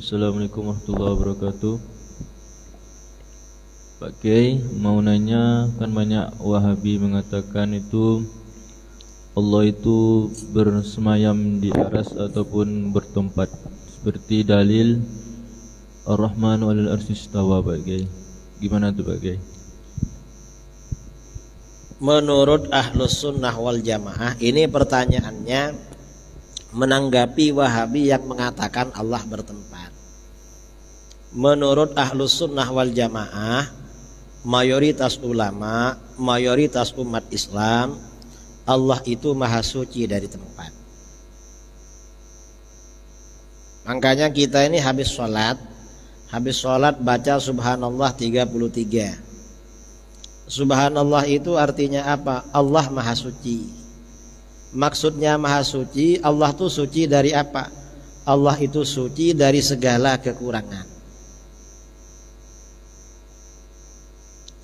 Assalamualaikum warahmatullahi wabarakatuh. Pak Kiai, mau nanya, kan banyak Wahabi mengatakan itu Allah itu bersemayam di aras ataupun bertempat, seperti dalil Ar-Rahmanu 'alal arsy istawa, Pak Kiai. Gimana tuh Pak Kiai? Menurut Ahlus Sunnah wal Jamaah, ini pertanyaannya menanggapi Wahabi yang mengatakan Allah bertempat. Menurut Ahlus Sunnah wal Jamaah, mayoritas ulama, mayoritas umat Islam, Allah itu maha suci dari tempat. Makanya kita ini habis sholat baca subhanallah 33. Subhanallah itu artinya apa? Allah maha suci. Maksudnya maha suci, Allah itu suci dari apa? Allah itu suci dari segala kekurangan.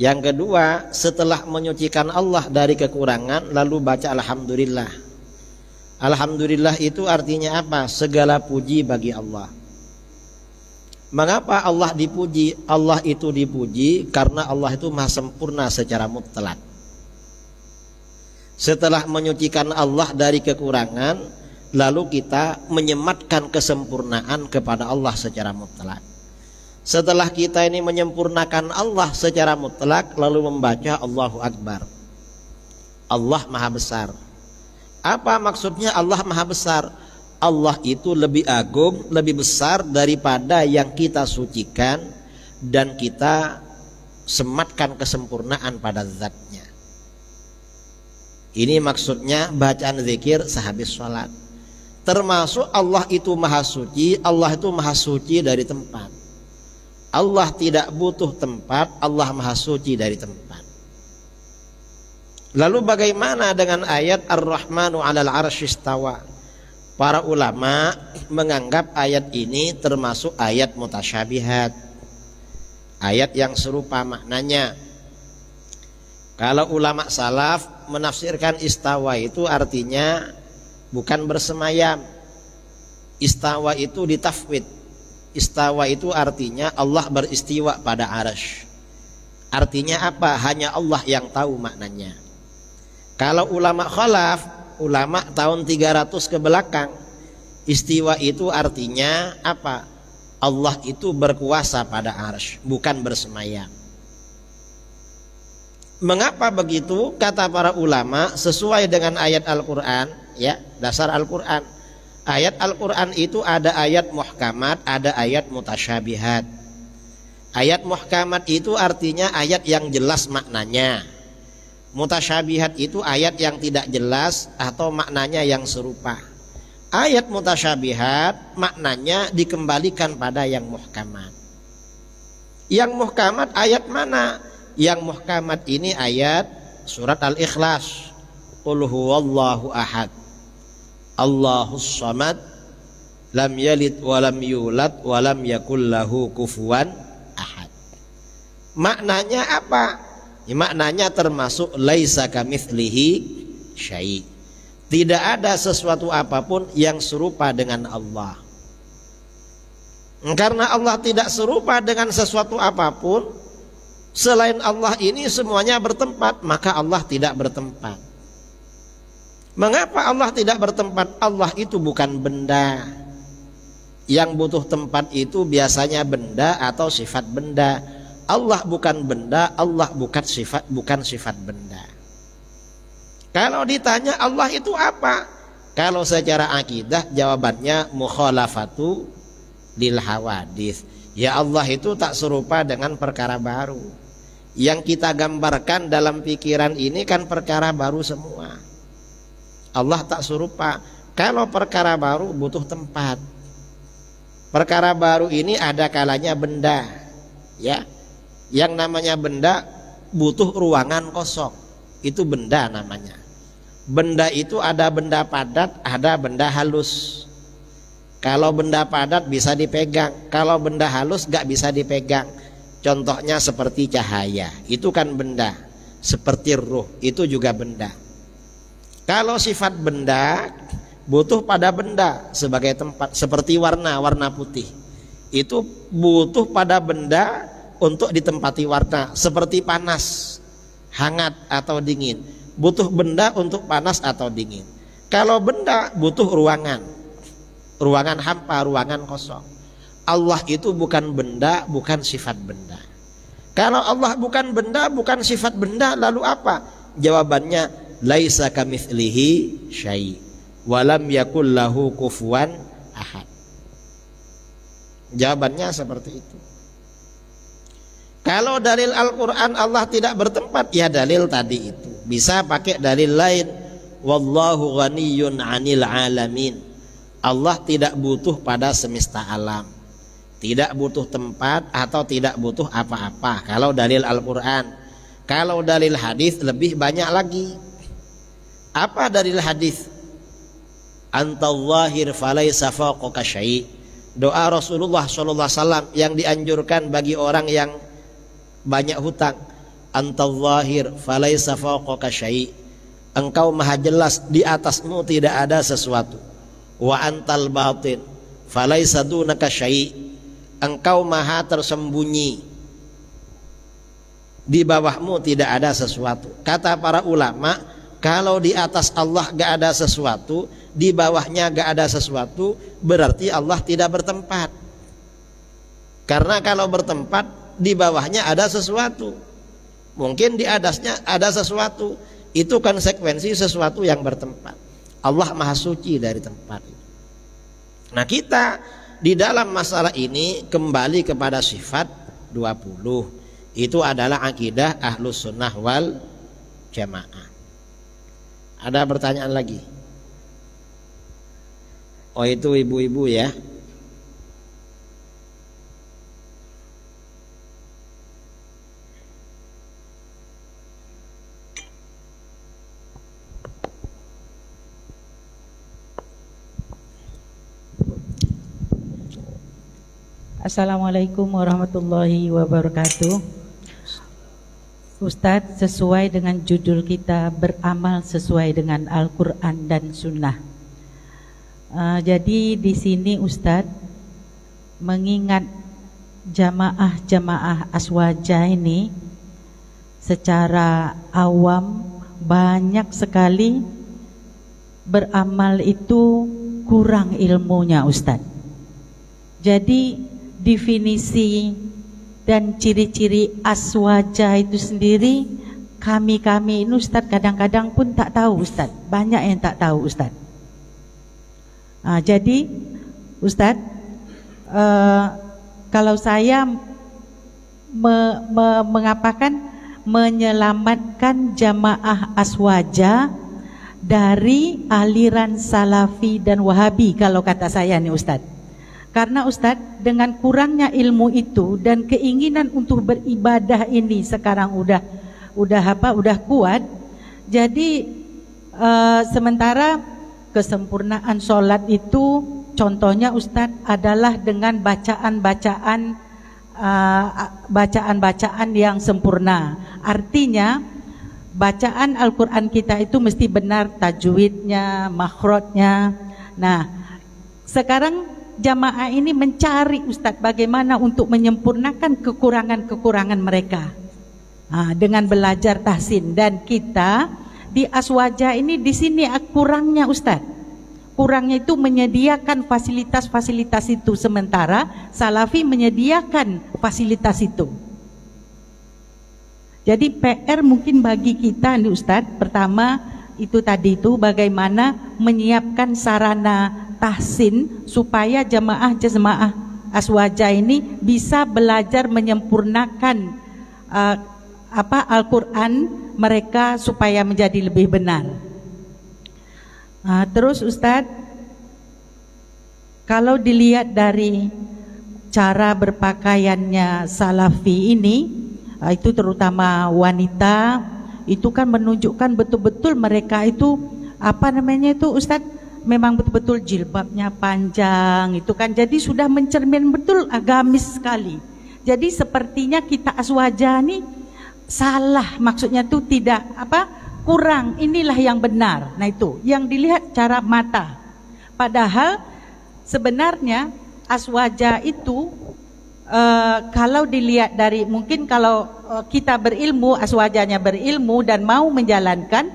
Yang kedua, setelah menyucikan Allah dari kekurangan, lalu baca alhamdulillah. Alhamdulillah itu artinya apa? Segala puji bagi Allah. Mengapa Allah dipuji? Allah itu dipuji karena Allah itu maha sempurna secara mutlak. Setelah menyucikan Allah dari kekurangan, lalu kita menyematkan kesempurnaan kepada Allah secara mutlak. Setelah kita ini menyempurnakan Allah secara mutlak, lalu membaca Allahu Akbar. Allah maha besar. Apa maksudnya Allah maha besar? Allah itu lebih agung, lebih besar daripada yang kita sucikan dan kita sematkan kesempurnaan pada zatnya. Ini maksudnya bacaan zikir sehabis sholat. Termasuk Allah itu maha suci, Allah itu maha suci dari tempat. Allah tidak butuh tempat, Allah maha suci dari tempat. Lalu bagaimana dengan ayat Ar-Rahmanu 'alal arsy istawa? Para ulama menganggap ayat ini termasuk ayat mutasyabihat, ayat yang serupa maknanya. Kalau ulama salaf menafsirkan istawa itu artinya bukan bersemayam. Istawa itu ditafwid. Istawa itu artinya Allah beristiwa pada arsy. Artinya apa? Hanya Allah yang tahu maknanya. Kalau ulama khalaf, ulama tahun 300 ke belakang, istiwa itu artinya apa? Allah itu berkuasa pada arsy, bukan bersemayam. Mengapa begitu? Kata para ulama, sesuai dengan ayat Al-Quran, ya, dasar Al-Quran. Ayat Al-Quran itu ada ayat muhkamat, ada ayat mutasyabihat. Ayat muhkamat itu artinya ayat yang jelas maknanya. Mutasyabihat itu ayat yang tidak jelas atau maknanya yang serupa. Ayat mutasyabihat maknanya dikembalikan pada yang muhkamat. Yang muhkamat ayat mana? Yang muhkamat ini ayat surat Al-Ikhlas. Qul huwallahu ahad, Allahus samad, lam yalid walam yulad walam yakul lahu kufuwan ahad. Maknanya apa? Ya, maknanya termasuk laisa kamitslihi syai'. Tidak ada sesuatu apapun yang serupa dengan Allah. Karena Allah tidak serupa dengan sesuatu apapun, selain Allah ini semuanya bertempat, maka Allah tidak bertempat. Mengapa Allah tidak bertempat? Allah itu bukan benda. Yang butuh tempat itu biasanya benda atau sifat benda. Allah bukan benda, Allah bukan sifat benda. Kalau ditanya Allah itu apa? Kalau secara akidah jawabannya mukhalafatu lil hawadits. Ya Allah itu tak serupa dengan perkara baru. Yang kita gambarkan dalam pikiran ini kan perkara baru semua. Allah tak serupa. Kalau perkara baru butuh tempat. Perkara baru ini ada kalanya benda, ya. Yang namanya benda butuh ruangan kosong. Itu benda namanya. Benda itu ada benda padat, ada benda halus. Kalau benda padat bisa dipegang, kalau benda halus gak bisa dipegang. Contohnya seperti cahaya, itu kan benda. Seperti ruh, itu juga benda. Kalau sifat benda butuh pada benda sebagai tempat, seperti warna putih. itu butuh pada benda untuk ditempati warna, seperti panas, hangat atau dingin. Butuh benda untuk panas atau dingin. Kalau benda butuh ruangan, ruangan hampa, ruangan kosong. Allah itu bukan benda, bukan sifat benda. Kalau Allah bukan benda, bukan sifat benda, lalu apa? Jawabannya laisa kamitslihi syai' walam yakul lahu kufuwan ahad. Jawabannya seperti itu. Kalau dalil Al-Quran Allah tidak bertempat, ya dalil tadi itu. Bisa pakai dalil lain. Wallahu ghaniyun 'anil 'alamin. Allah tidak butuh pada semesta alam, tidak butuh tempat atau tidak butuh apa-apa. Kalau dalil Al-Quran. Kalau dalil hadis lebih banyak lagi. Apa dalil hadis? Antallahir falaysa fawqaka syai'. Doa Rasulullah SAW yang dianjurkan bagi orang yang banyak hutang. Antallahir falaysa fawqaka syai'. Engkau maha jelas, di atasmu tidak ada sesuatu. Wa antal batin falaysa dunaka syai'. Engkau maha tersembunyi, di bawahmu tidak ada sesuatu. Kata para ulama, kalau di atas Allah gak ada sesuatu, di bawahnya gak ada sesuatu, berarti Allah tidak bertempat. Karena kalau bertempat, di bawahnya ada sesuatu, mungkin di atasnya ada sesuatu. Itu konsekuensi sesuatu yang bertempat. Allah maha suci dari tempat itu. Nah, kita di dalam masalah ini kembali kepada sifat 20. Itu adalah akidah Ahlus Sunnah wal Jamaah. Ada pertanyaan lagi? Oh, itu ibu-ibu ya. Assalamualaikum warahmatullahi wabarakatuh. Ustadz, sesuai dengan judul kita, beramal sesuai dengan Al-Quran dan Sunnah. Jadi di sini Ustadz mengingat jamaah-jamaah aswaja ini secara awam banyak sekali beramal itu kurang ilmunya Ustadz. Jadi definisi dan ciri-ciri aswaja itu sendiri kami ini Ustadz kadang-kadang pun tak tahu Ustadz. Banyak yang tak tahu Ustadz. Jadi Ustadz, kalau saya mengapakan menyelamatkan jamaah aswaja dari aliran Salafi dan Wahabi, kalau kata saya nih Ustadz. Karena Ustadz, dengan kurangnya ilmu itu dan keinginan untuk beribadah ini sekarang udah kuat. Jadi sementara kesempurnaan sholat itu contohnya Ustadz adalah dengan bacaan yang sempurna. Artinya bacaan Al-Quran kita itu mesti benar tajwidnya, makhrajnya. Nah, sekarang jamaah ini mencari Ustadz bagaimana untuk menyempurnakan kekurangan-kekurangan mereka dengan belajar tahsin. Dan kita di aswaja ini di sini kurangnya Ustadz, kurangnya itu menyediakan fasilitas-fasilitas itu, sementara Salafi menyediakan fasilitas itu. Jadi PR mungkin bagi kita nih Ustadz, pertama itu tadi itu bagaimana menyiapkan sarana tahsin supaya jamaah aswaja ini bisa belajar menyempurnakan Al-Quran mereka supaya menjadi lebih benar. Terus Ustadz, kalau dilihat dari cara berpakaiannya Salafi ini, itu terutama wanita, itu kan menunjukkan betul-betul mereka itu Ustadz, memang betul-betul jilbabnya panjang itu kan, jadi sudah mencermin betul agamis sekali. Jadi sepertinya kita aswaja nih salah, maksudnya tuh tidak kurang, inilah yang benar. Nah itu yang dilihat cara mata. Padahal sebenarnya aswaja itu kalau dilihat dari, mungkin kalau kita berilmu, aswajanya berilmu dan mau menjalankan,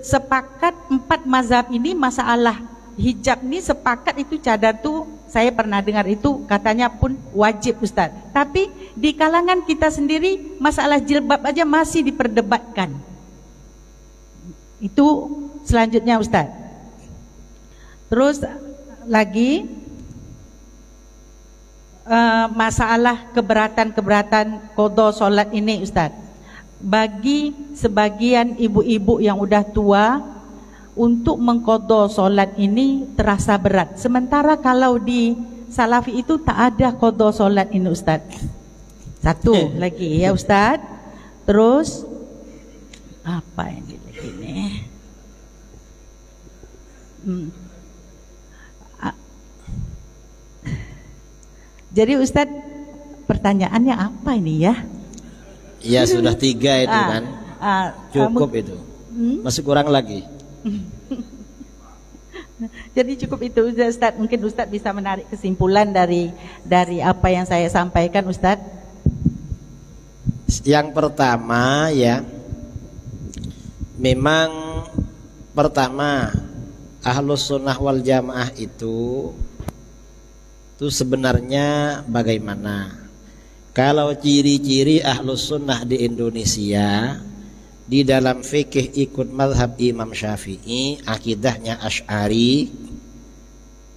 sepakat 4 mazhab ini masalah hijab ini sepakat itu cadar tuh, saya pernah dengar itu katanya pun wajib Ustaz. Tapi di kalangan kita sendiri masalah jilbab aja masih diperdebatkan. Itu selanjutnya Ustaz. Terus lagi masalah keberatan qada solat ini Ustaz. Bagi sebagian ibu-ibu yang udah tua, untuk mengqada solat ini terasa berat. Sementara kalau di Salafi itu tak ada qada solat ini Ustaz. Satu lagi ya Ustaz. Terus apa ini lagi nih? Jadi Ustaz, pertanyaannya apa ini ya? Ya sudah 3 itu kan. Cukup itu. Masih kurang lagi. Jadi cukup itu Ustaz. Mungkin Ustaz bisa menarik kesimpulan dari apa yang saya sampaikan Ustaz. Yang pertama ya, memang pertama Ahlus Sunnah wal Jamaah itu sebenarnya bagaimana? Kalau ciri-ciri Ahlus Sunnah di Indonesia, di dalam fikih ikut mazhab Imam Syafi'i, akidahnya Asy'ari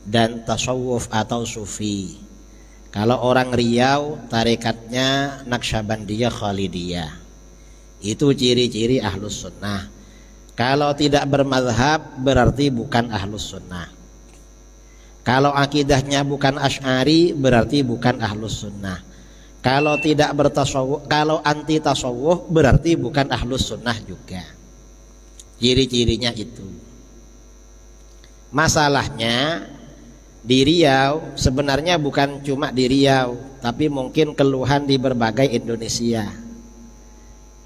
dan tasawuf atau sufi. Kalau orang Riau, tarikatnya Naqsyabandiyah Khalidiyah. Itu ciri-ciri Ahlus Sunnah. Kalau tidak bermazhab berarti bukan Ahlus Sunnah. Kalau akidahnya bukan Asy'ari berarti bukan Ahlus Sunnah. Kalau tidak bertasawuf, kalau anti tasawuf berarti bukan Ahlus Sunnah juga. Ciri-cirinya itu. Masalahnya di Riau, sebenarnya bukan cuma di Riau, tapi mungkin keluhan di berbagai Indonesia.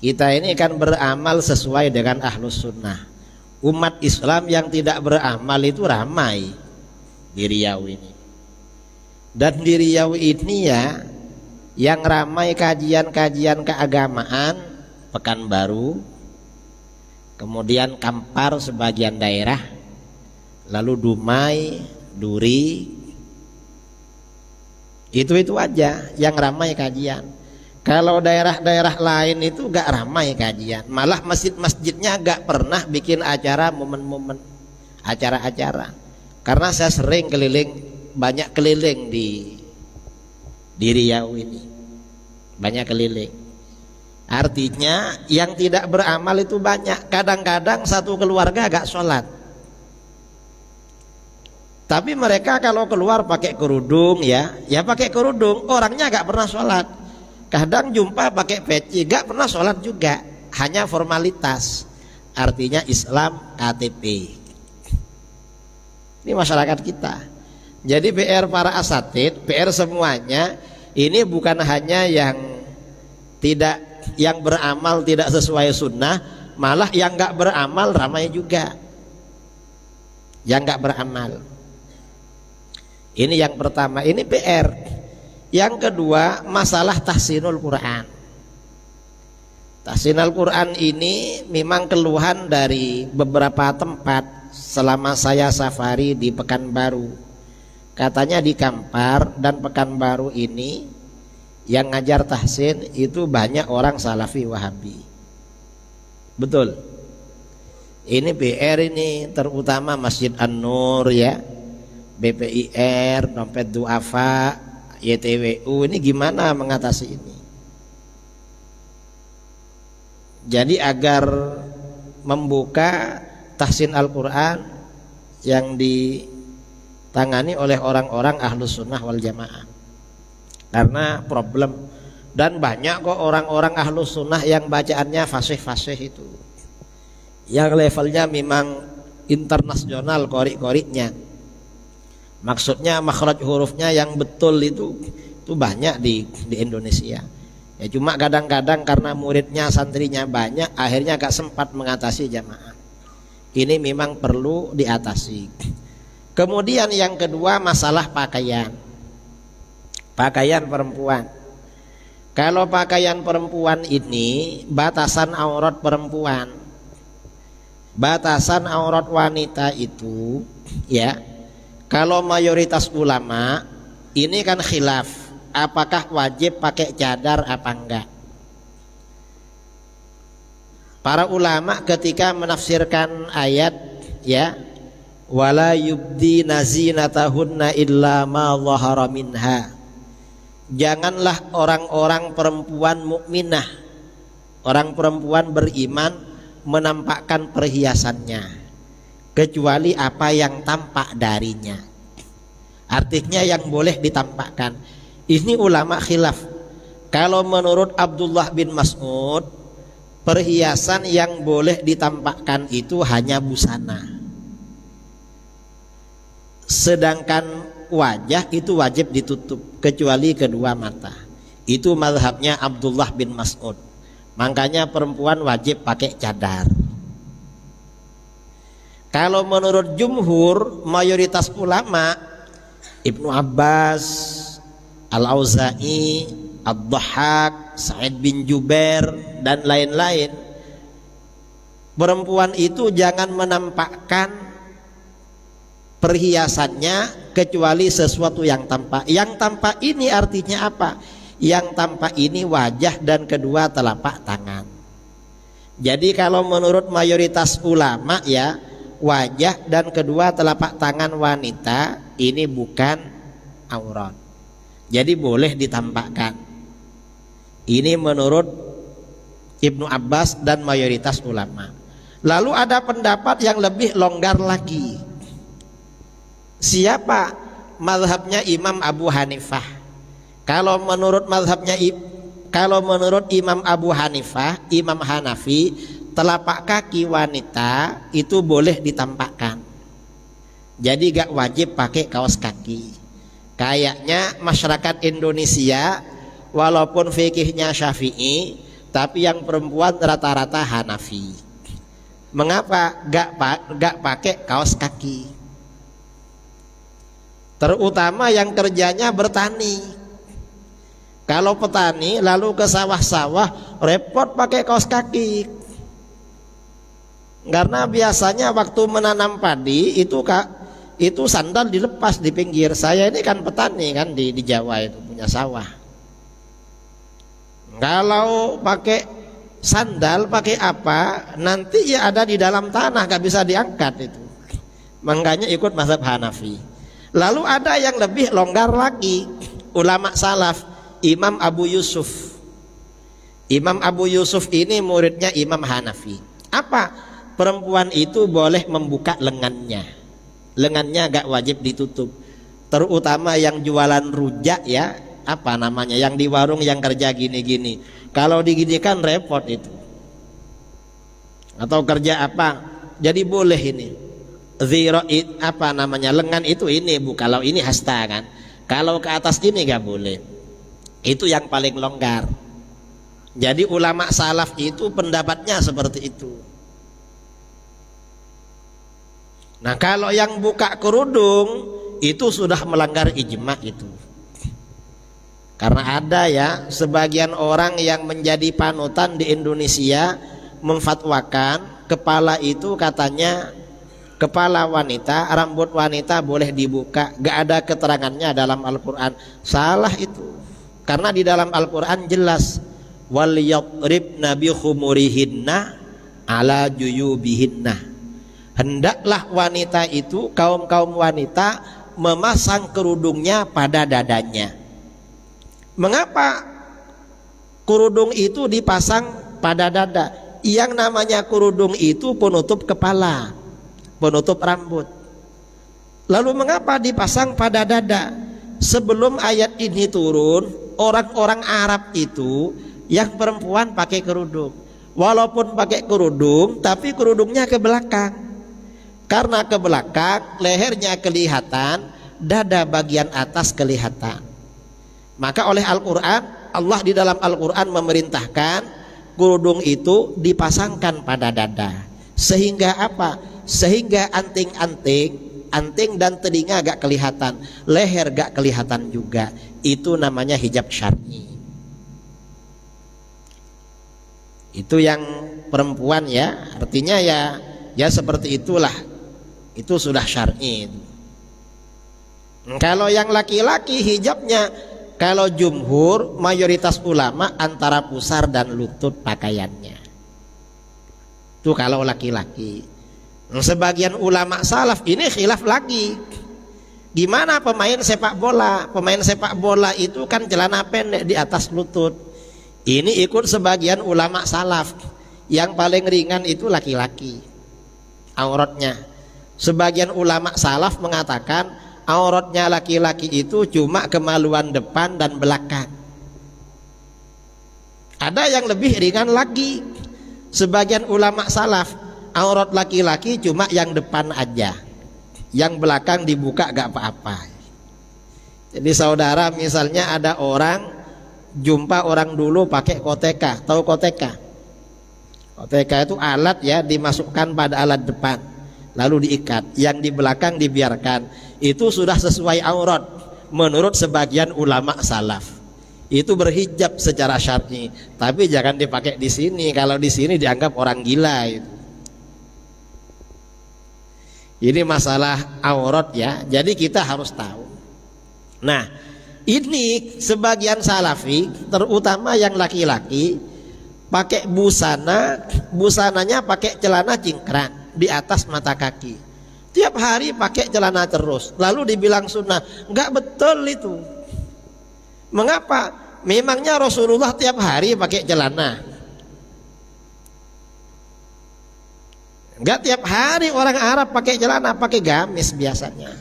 Kita ini kan beramal sesuai dengan Ahlus Sunnah. Umat Islam yang tidak beramal itu ramai di Riau ini. Dan di Riau ini ya, yang ramai kajian-kajian keagamaan Pekanbaru, kemudian Kampar sebagian daerah, lalu Dumai, Duri, itu aja yang ramai kajian. Kalau daerah-daerah lain itu gak ramai kajian, malah masjid-masjidnya gak pernah bikin acara momen-momen, acara-acara. Karena saya sering banyak keliling di Riau ini, banyak keliling. Artinya yang tidak beramal itu banyak. Kadang-kadang satu keluarga gak sholat, tapi mereka kalau keluar pakai kerudung ya pakai kerudung, orangnya gak pernah sholat. Kadang jumpa pakai peci, gak pernah sholat juga, hanya formalitas. Artinya Islam KTP. Ini masyarakat kita. Jadi PR para asatid, PR semuanya, ini bukan hanya yang beramal tidak sesuai sunnah, malah yang gak beramal ramai juga. Yang gak beramal. Ini yang pertama, ini PR. Yang kedua, masalah tahsinul Quran. Tahsinul Quran ini memang keluhan dari beberapa tempat selama saya safari di Pekanbaru. Katanya di Kampar dan Pekanbaru ini yang ngajar tahsin itu banyak orang Salafi Wahabi. Betul. Ini PR ini, terutama Masjid An-Nur ya, BPIR, Dompet Duafa, YTWU, ini gimana mengatasi ini? Jadi agar membuka tahsin Al-Quran yang ditangani oleh orang-orang Ahlus Sunnah wal Jamaah. Karena problem, dan banyak kok orang-orang Ahlus Sunnah yang bacaannya fasih-fasih itu, yang levelnya memang internasional qori-qorinya. Maksudnya makhraj hurufnya yang betul itu banyak di Indonesia. Ya cuma kadang-kadang karena muridnya, santrinya banyak, akhirnya gak sempat mengatasi jamaah. Ini memang perlu diatasi. Kemudian yang kedua masalah pakaian. Pakaian perempuan. Kalau pakaian perempuan ini batasan aurat perempuan, batasan aurat wanita itu ya, kalau mayoritas ulama ini kan khilaf, apakah wajib pakai cadar apa enggak. Para ulama ketika menafsirkan ayat ya, wala yubdina zinatahunna illa ma dhahara minha, janganlah orang-orang perempuan mukminah, orang perempuan beriman menampakkan perhiasannya kecuali apa yang tampak darinya. Artinya yang boleh ditampakkan. Ini ulama khilaf. Kalau menurut Abdullah bin Mas'ud, perhiasan yang boleh ditampakkan itu hanya busana, sedangkan wajah itu wajib ditutup kecuali kedua mata. Itu mazhabnya Abdullah bin Mas'ud. Makanya perempuan wajib pakai cadar. Kalau menurut jumhur mayoritas ulama, Ibnu Abbas, Al-Auza'i, Ad-Dhahhak, Sa'id bin Jubair dan lain-lain, perempuan itu jangan menampakkan perhiasannya kecuali sesuatu yang tampak. Yang tampak ini artinya apa? Yang tampak ini wajah dan kedua telapak tangan. Jadi kalau menurut mayoritas ulama ya, wajah dan kedua telapak tangan wanita ini bukan aurat, jadi boleh ditampakkan. Ini menurut Ibnu Abbas dan mayoritas ulama. Lalu ada pendapat yang lebih longgar lagi. Siapa? Mazhabnya Imam Abu Hanifah. Kalau menurut Imam Abu Hanifah, Imam Hanafi, telapak kaki wanita itu boleh ditampakkan. Jadi gak wajib pakai kaos kaki. Kayaknya masyarakat Indonesia walaupun fikihnya Syafi'i, tapi yang perempuan rata-rata Hanafi. Mengapa gak pakai kaos kaki? Terutama yang kerjanya bertani. Kalau petani lalu ke sawah-sawah repot pakai kaos kaki. Karena biasanya waktu menanam padi itu sandal dilepas di pinggir. Saya ini kan petani kan di Jawa itu punya sawah. Kalau pakai sandal pakai apa? Nanti ya ada di dalam tanah, gak bisa diangkat itu. Makanya ikut mazhab Hanafi. Lalu ada yang lebih longgar lagi, ulama salaf, Imam Abu Yusuf. Imam Abu Yusuf ini muridnya Imam Hanafi. Apa? Perempuan itu boleh membuka lengannya. Lengannya gak wajib ditutup. Terutama yang jualan rujak ya, apa namanya, yang di warung yang kerja gini-gini. Kalau diginikan repot itu. Atau kerja apa? Jadi boleh ini. Zero apa namanya, lengan itu ini bu. Kalau ini hasta kan. Kalau ke atas ini gak boleh. Itu yang paling longgar. Jadi ulama salaf itu pendapatnya seperti itu. Nah kalau yang buka kerudung itu sudah melanggar ijma itu. Karena ada ya sebagian orang yang menjadi panutan di Indonesia memfatwakan kepala itu katanya kepala wanita, rambut wanita boleh dibuka. Gak ada keterangannya dalam Al-Quran. Salah itu. Karena di dalam Al-Quran jelas wal yadribna bi khumurihinna ala juyubihinna. Hendaklah wanita itu, kaum wanita memasang kerudungnya pada dadanya. Mengapa kerudung itu dipasang pada dada? Yang namanya kerudung itu penutup kepala, penutup rambut. Lalu mengapa dipasang pada dada? Sebelum ayat ini turun, orang-orang Arab itu yang perempuan pakai kerudung. Walaupun pakai kerudung, tapi kerudungnya ke belakang. Karena ke belakang, lehernya kelihatan, dada bagian atas kelihatan. Maka oleh Al-Quran, Allah di dalam Al-Quran memerintahkan kerudung itu dipasangkan pada dada. Sehingga apa? Sehingga anting-anting anting dan telinga gak kelihatan, leher gak kelihatan juga. Itu namanya hijab syar'i. Itu yang perempuan ya, artinya ya seperti itulah. Itu sudah syar'i. Kalau yang laki-laki hijabnya, kalau jumhur mayoritas ulama antara pusar dan lutut pakaiannya. Itu kalau laki-laki. Sebagian ulama salaf ini khilaf lagi. Gimana pemain sepak bola? Pemain sepak bola itu kan celana pendek di atas lutut. Ini ikut sebagian ulama salaf. Yang paling ringan itu laki-laki auratnya. Sebagian ulama salaf mengatakan auratnya laki-laki itu cuma kemaluan depan dan belakang. Ada yang lebih ringan lagi. Sebagian ulama salaf aurat laki-laki cuma yang depan aja, yang belakang dibuka gak apa-apa. Jadi saudara, misalnya ada orang jumpa orang dulu pakai koteka. Tahu koteka? Koteka itu alat ya, dimasukkan pada alat depan lalu diikat, yang di belakang dibiarkan. Itu sudah sesuai aurat menurut sebagian ulama salaf. Itu berhijab secara syar'i, tapi jangan dipakai di sini. Kalau di sini dianggap orang gila itu. Ini masalah aurat ya. Jadi kita harus tahu. Nah, ini sebagian salafi, terutama yang laki-laki, pakai busana, busananya pakai celana cingkrang di atas mata kaki. Tiap hari pakai celana terus, lalu dibilang sunnah. Enggak betul itu. Mengapa? Memangnya Rasulullah tiap hari pakai celana? Enggak tiap hari orang Arab pakai celana, pakai gamis biasanya.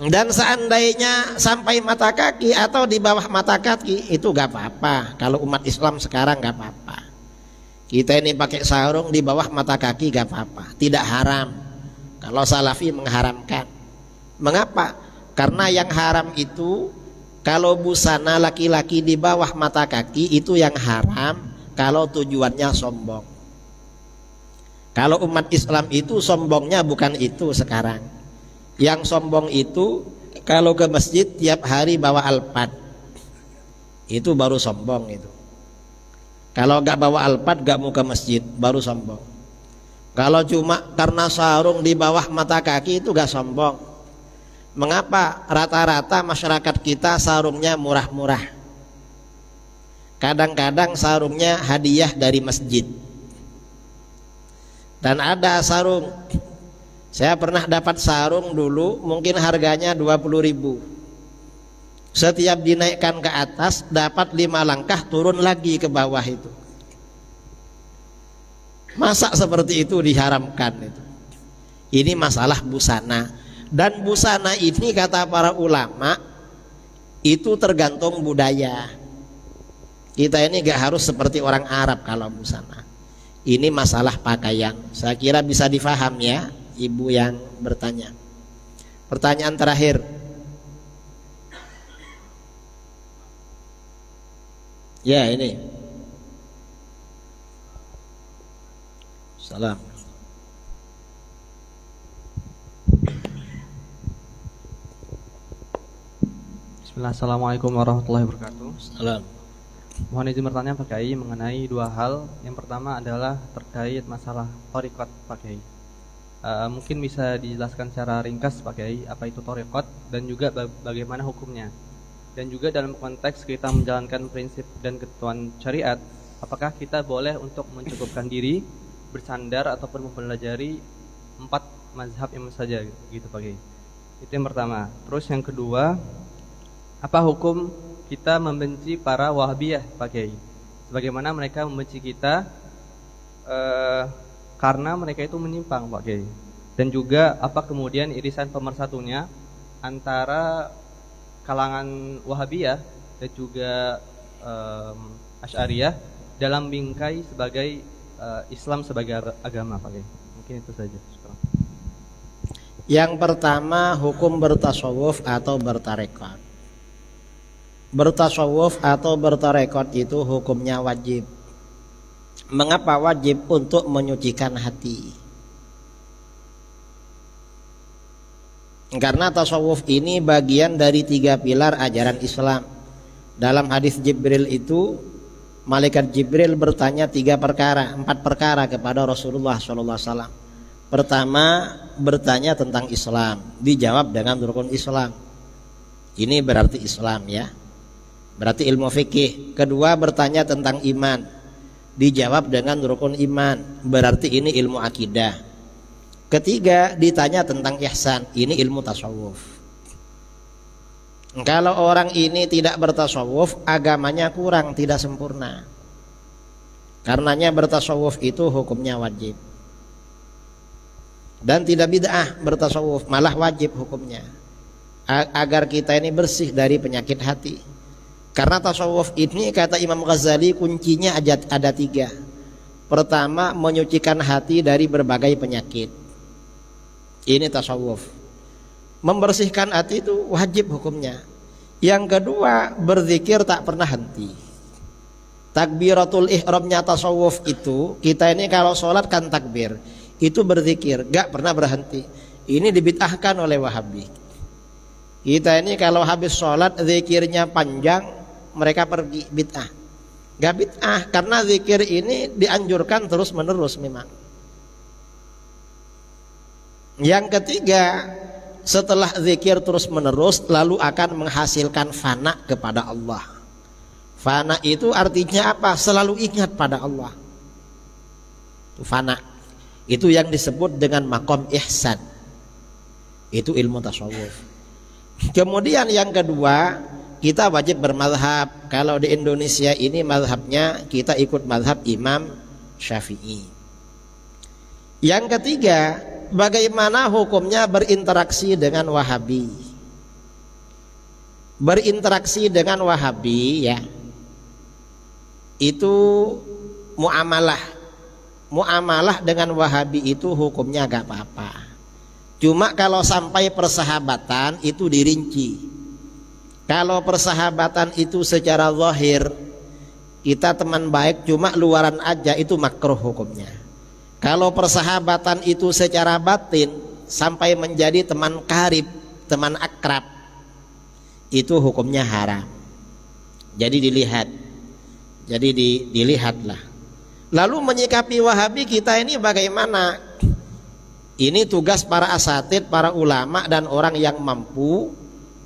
Dan seandainya sampai mata kaki atau di bawah mata kaki itu gak apa-apa. Kalau umat Islam sekarang gak apa-apa. Kita ini pakai sarung di bawah mata kaki gak apa-apa, tidak haram. Kalau salafi mengharamkan. Mengapa? Karena yang haram itu kalau busana laki-laki di bawah mata kaki itu yang haram kalau tujuannya sombong. Kalau umat Islam itu sombongnya bukan itu sekarang. Yang sombong itu kalau ke masjid tiap hari bawa alpad. Itu baru sombong itu. Kalau gak bawa alpad gak mau ke masjid, baru sombong. Kalau cuma karena sarung di bawah mata kaki itu gak sombong. Mengapa? Rata-rata masyarakat kita sarungnya murah-murah. Kadang-kadang sarungnya hadiah dari masjid. Dan ada sarung, saya pernah dapat sarung dulu, mungkin harganya 20.000. Setiap dinaikkan ke atas dapat 5 langkah, turun lagi ke bawah itu. Masa seperti itu diharamkan itu? Ini masalah busana. Dan busana ini kata para ulama itu tergantung budaya. Kita ini gak harus seperti orang Arab kalau busana. Ini masalah pakaian. Saya kira bisa difaham ya ibu yang bertanya. Pertanyaan terakhir. Ya ini. Salam. Assalamualaikum warahmatullahi wabarakatuh. Salam. Mohon izin bertanya Pak Kiai mengenai 2 hal. Yang pertama adalah terkait masalah thariqat Pak Kiai. Mungkin bisa dijelaskan secara ringkas Pak Kiai apa itu thariqat dan juga bagaimana hukumnya. Dan juga dalam konteks kita menjalankan prinsip dan ketentuan syariat, apakah kita boleh untuk mencukupkan diri bersandar ataupun mempelajari 4 mazhab imam saja gitu Pak Kiai. Itu yang pertama. Terus yang kedua, apa hukum kita membenci para Wahabiyah Pak Kiai? Sebagaimana mereka membenci kita karena mereka itu menyimpang Pak Kiai. Dan juga apa kemudian irisan pemersatunya antara kalangan Wahabiyah dan juga Asy'ariyah dalam bingkai sebagai Islam sebagai agama Pak Kiai. Mungkin itu saja. Yang pertama, hukum bertasawuf atau bertarekat. Bertasawuf atau bertarekat itu hukumnya wajib. Mengapa wajib? Untuk menyucikan hati. Karena tasawuf ini bagian dari 3 pilar ajaran Islam. Dalam hadis Jibril itu, malaikat Jibril bertanya 4 perkara kepada Rasulullah SAW. Pertama, bertanya tentang Islam, dijawab dengan rukun Islam. Ini berarti Islam ya, berarti ilmu fikih. Kedua, bertanya tentang iman, dijawab dengan rukun iman, berarti ini ilmu akidah. Ketiga, ditanya tentang ihsan, ini ilmu tasawuf. Kalau orang ini tidak bertasawuf, agamanya kurang, tidak sempurna. Karenanya bertasawuf itu hukumnya wajib. Dan tidak bid'ah bertasawuf, malah wajib hukumnya. Agar kita ini bersih dari penyakit hati. Karena tasawuf ini kata Imam Ghazali kuncinya ada 3. Pertama, menyucikan hati dari berbagai penyakit. Ini tasawuf. Membersihkan hati itu wajib hukumnya. Yang kedua, berzikir tak pernah henti. Takbiratul ihramnya tasawuf itu, kita ini kalau sholat kan takbir, itu berzikir, gak pernah berhenti. Ini dibid'ahkan oleh Wahabi. Kita ini kalau habis sholat zikirnya panjang, mereka pergi, bid'ah. Gak bid'ah, karena zikir ini dianjurkan terus menerus memang. Yang ketiga, setelah zikir terus menerus lalu akan menghasilkan fana kepada Allah. Fana itu artinya apa? Selalu ingat pada Allah. Itu fana. Itu yang disebut dengan maqam ihsan. Itu ilmu tasawuf. Kemudian yang kedua, kita wajib bermadhab. Kalau di Indonesia ini madhabnya kita ikut madhab Imam Syafi'i. Yang ketiga, bagaimana hukumnya berinteraksi dengan Wahabi. Berinteraksi dengan Wahabi ya, itu muamalah. Muamalah dengan Wahabi itu hukumnya gak apa-apa. Cuma kalau sampai persahabatan itu dirinci. Kalau persahabatan itu secara zahir, kita teman baik cuma luaran aja, itu makruh hukumnya. Kalau persahabatan itu secara batin sampai menjadi teman karib, teman akrab, itu hukumnya haram. Jadi dilihat. Jadi dilihatlah. Lalu menyikapi Wahabi kita ini bagaimana? Ini tugas para asatid, para ulama dan orang yang mampu,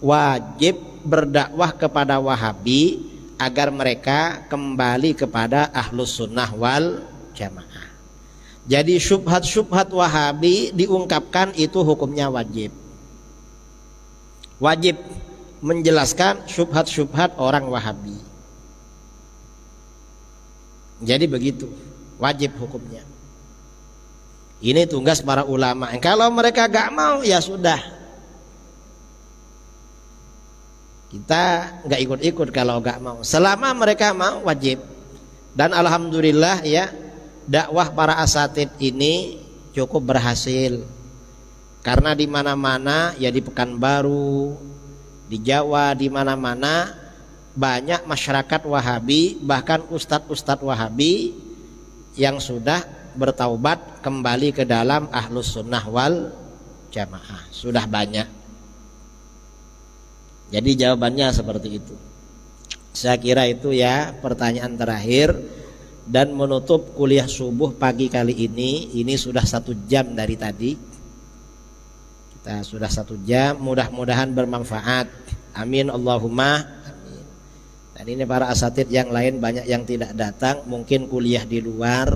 wajib berdakwah kepada Wahabi agar mereka kembali kepada Ahlus Sunnah wal Jamaah. Jadi syubhat-syubhat Wahabi diungkapkan, itu hukumnya wajib. Wajib menjelaskan syubhat-syubhat orang Wahabi. Jadi begitu, wajib hukumnya. Ini tugas para ulama. Kalau mereka gak mau, ya sudah, kita gak ikut-ikut kalau gak mau. Selama mereka mau, wajib. Dan alhamdulillah ya, dakwah para asatid ini cukup berhasil. Karena di mana-mana, ya di Pekanbaru, di Jawa, di mana-mana banyak masyarakat Wahabi, bahkan ustadz-ustadz Wahabi yang sudah bertaubat kembali ke dalam Ahlus Sunnah wal Jamaah. Sudah banyak. Jadi jawabannya seperti itu. Saya kira itu ya pertanyaan terakhir. Dan menutup kuliah subuh pagi kali ini. Ini sudah 1 jam dari tadi. Kita sudah 1 jam. Mudah-mudahan bermanfaat. Amin Allahumma amin. Dan ini para asatid yang lain banyak yang tidak datang, mungkin kuliah di luar,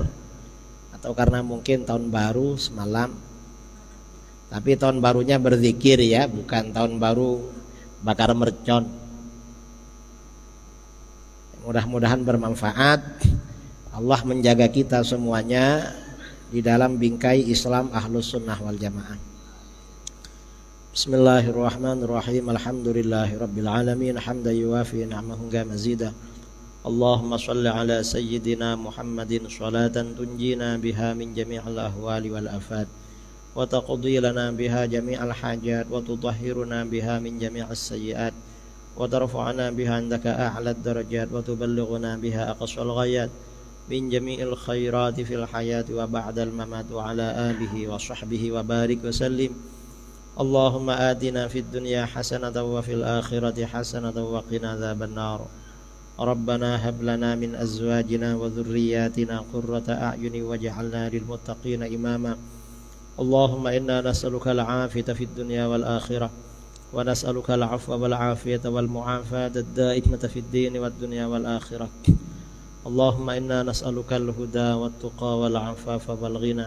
atau karena mungkin tahun baru semalam. Tapi tahun barunya berzikir ya, bukan tahun baru bakar mercon. Mudah-mudahan bermanfaat. Allah menjaga kita semuanya di dalam bingkai Islam Ahlus Sunnah wal Jamaah. Bismillahirrahmanirrahim. Alhamdulillahirabbil alamin, hamdan yuwafi ni'amahu mazidah. Allahumma salli ala sayyidina Muhammadin salatan tunjina biha min jami'il ahwali wal afat, wa taqdi lana biha jami'al hajat, wa tutahhiruna biha min jami'is sayyi'at, wa tarfa'una biha indaka a'lad darajat, wa tuballighuna biha aqsal ghayat min jami'il khairati fil hayati wa ba'dal mamat, wa ala alihi wa sahbihi wa barik wa sallim اللهم آتنا في الدنيا حسنة وفي الآخرة حسنة وقنا عذاب النار ربنا هب لنا من أزواجنا وذرياتنا قرة أعين واجعلنا للمتقين إماما اللهم إنا نسألك العافية في الدنيا والآخرة ونسألك العفو والعافية والمعافاة الدائمة في الدين والدنيا والآخرة اللهم إنا نسألك الهدى والتقى والعفاف والغنى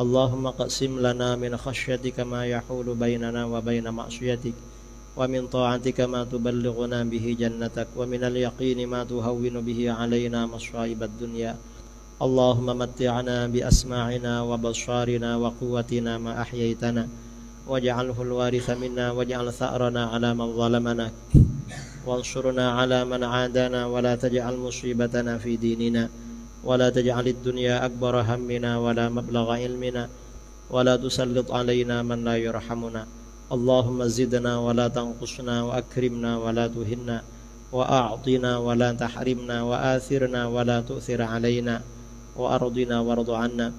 اللهم اقسم لنا من خشيتك ما يحول بيننا وبين معصيتك ومن طاعتك ما تبلغنا به جنتك ومن اليقين ما تهون به علينا مصائب الدنيا اللهم متعنا بأسماعنا وبصارنا وقوتنا ما أحييتنا واجعله الوارث منا واجعل ثأرنا على من ظلمنا وانصرنا على من عادانا ولا تجعل مصيبتنا في ديننا ولا تجعل الدنيا أكبر همنا ولا مبلغ علمنا ولا تسلط علينا من لا يرحمنا اللهم زدنا ولا تنقصنا وأكرمنا ولا تهنا وأعطنا ولا تحرمنا وآثرنا ولا تؤثر علينا وأرضنا وارض عنا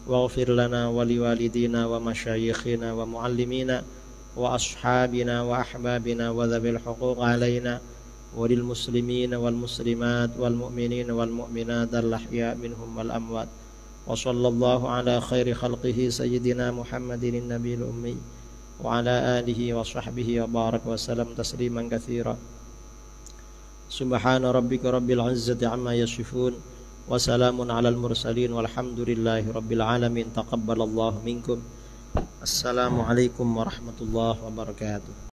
واغفر لنا ولوالدينا ومشايخنا ومعلمينا وأصحابنا وأحبابنا وذوي الحقوق علينا وللمسلمين والمسلمات والمؤمنين والمؤمنات الأحياء منهم والأموات وصلى الله على خير خلقه سيدنا محمد النبي الأمي وعلى آله وصحبه وبارك وسلم تسليما كثيرا سبحان ربك رب العزة عما يصفون وسلام على المرسلين والحمد لله رب العالمين تقبل الله منكم السلام عليكم ورحمة الله وبركاته